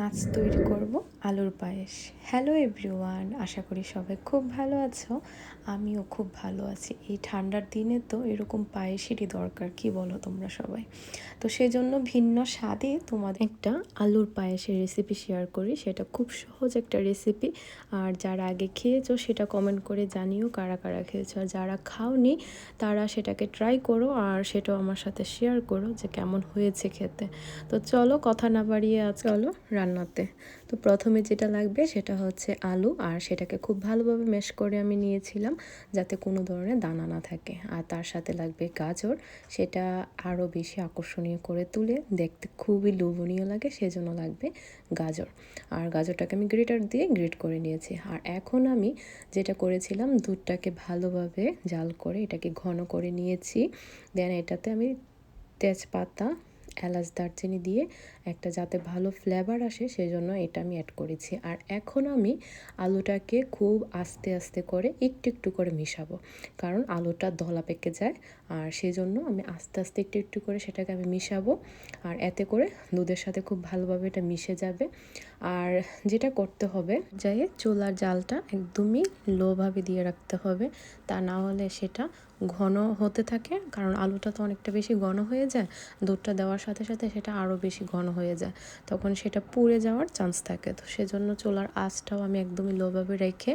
আজ তৈরি করব আলুর পায়েস। হ্যালো এভরিওয়ান, আশা করি সবাই খুব ভালো আছো। আমিও খুব ভালো আছি। এই ঠান্ডার দিনে তো এরকম পায়েসেরই দরকার, কি বলো তোমরা সবাই? তো সেজন্য ভিন্ন স্বাদে তোমাদের একটা আলুর পায়েসের রেসিপি শেয়ার করি। সেটা খুব সহজ একটা রেসিপি। আর যারা আগে খেয়েছো সেটা কমেন্ট করে জানিও কারা কারা খেয়েছো, আর যারা খাওনি তারা সেটাকে ট্রাই করো আর সেটাও আমার সাথে শেয়ার করো যে কেমন হয়েছে খেতে। তো চলো কথা না বাড়িয়ে চলো রান্নাতে। তো প্রথমে যেটা লাগবে সেটা হচ্ছে আলু, আর সেটাকে খুব ভালোভাবে ম্যাশ করে আমি নিয়েছিলাম যাতে কোনো ধরনের দানা না থাকে। আর তার সাথে লাগবে গাজর, সেটা আরও বেশি আকর্ষণীয় করে তুলে দেখতে খুবই লোভনীয় লাগে, সেজন্য লাগবে গাজর। আর গাজরটাকে আমি গ্রেটার দিয়ে গ্রেট করে নিয়েছি। আর এখন আমি যেটা করেছিলাম, দুধটাকে ভালোভাবে জাল করে এটাকে ঘন করে নিয়েছি। দেন এটাতে আমি তেজপাতা, এলাচ, দারচিনি দিয়ে একটা যাতে ভালো ফ্লেভার আসে সেজন্য এটা আমি অ্যাড করেছি। আর এখন আমি আলুটাকে খুব আস্তে আস্তে করে একটু একটু করে মিশাবো, কারণ আলুটা দলা পেকে যায়। আর সেজন্য আমি আস্তে আস্তে একটু একটু করে সেটাকে আমি মিশাবো। আর এতে করে দুধের সাথে খুব ভালোভাবে এটা মিশে যাবে। আর যেটা করতে হবে, চুলার জালটা একদমই লোভাবে দিয়ে রাখতে হবে, তা না হলে সেটা ঘন হতে থাকে। কারণ আলুটা তো অনেকটা বেশি ঘন হয়ে যায়, দুধটা দেওয়ার সাথে সাথে সেটা আরও বেশি ঘন হয়ে যায়, তখন সেটা পুড়ে যাওয়ার চান্স থাকে। তো সেজন্য চুলার আঁচটাও আমি একদমই লোভাবে রেখে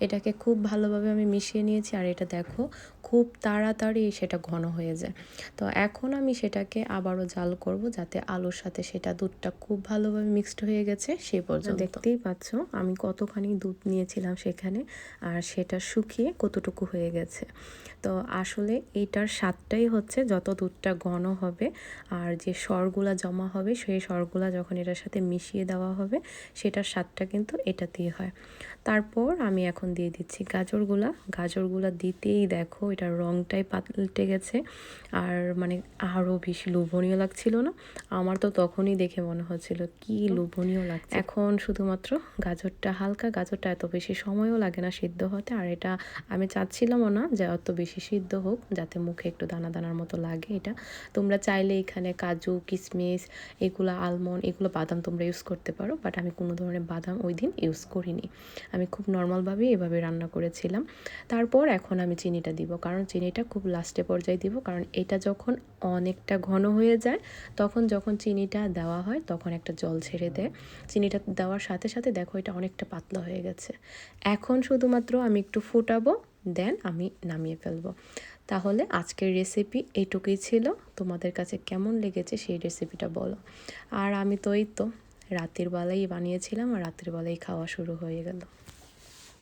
এটাকে খুব ভালোভাবে আমি মিশিয়ে নিয়েছি। আর এটা দেখো খুব তাড়াতাড়ি সেটা ঘন হয়ে যায়। তো এখন আমি সেটাকে আবারও জাল করব যাতে আলুর সাথে সেটা দুধটা খুব ভালোভাবে মিক্সড হয়ে গেছে সে পর্যন্ত। দেখতেই পাচ্ছ আমি কতখানি দুধ নিয়েছিলাম সেখানে, আর সেটা শুকিয়ে কতটুকু হয়ে গেছে। তো আসলে এইটার স্বাদটাই হচ্ছে যত দুধটা ঘন হবে আর যে সরগুলা জমা হবে, সেই সরগুলা যখন এটার সাথে মিশিয়ে দেওয়া হবে সেটার স্বাদটা কিন্তু এটাতেই হয়। তারপর আমি এখন দিয়ে দিচ্ছি গাজরগুলা দিতেই দেখো এটার রঙটাই পাল্টে গেছে, আর মানে আরও বেশি লোভনীয় লাগছিল না? আমার তো তখনই দেখে মনে হচ্ছিল কি লোভনীয় লাগছে। এখন শুধুমাত্র গাজরটা এত বেশি সময়ও লাগে না সিদ্ধ হতে। আর এটা আমি চাচ্ছিলামও না যে অত বেশি সিদ্ধ হোক, যাতে মুখে একটু দানা দানার মতো লাগে। এটা তোমরা চাইলে এখানে কাজু, কিশমিশ, এগুলো আলমন্ড, এগুলো বাদাম তোমরা ইউজ করতে পারো, বাট আমি কোনো ধরনের বাদাম ওই দিন ইউজ করিনি। আমি খুব নর্মালভাবেই এভাবে রান্না করেছিলাম। তারপর এখন আমি চিনিটা দিব, কারণ চিনিটা খুব লাস্টে পর্যায়ে দিব, কারণ এটা যখন অনেকটা ঘন হয়ে যায় তখন যখন চিনিটা দেওয়া হয় তখন একটা জল ছেড়ে দেয়। চিনিটা দেওয়ার সাথে সাথে দেখো এটা অনেকটা পাতলা হয়ে গেছে। এখন শুধুমাত্র আমি একটু ফুটাবো, দেন আমি নামিয়ে ফেলবো। তাহলে আজকের রেসিপি এইটুকুই ছিল। তোমাদের কাছে কেমন লেগেছে সেই রেসিপিটা বলো। আর আমি তো রাতের বেলাই বানিয়েছিলাম আর রাতের বেলাই খাওয়া শুরু হয়ে গেল।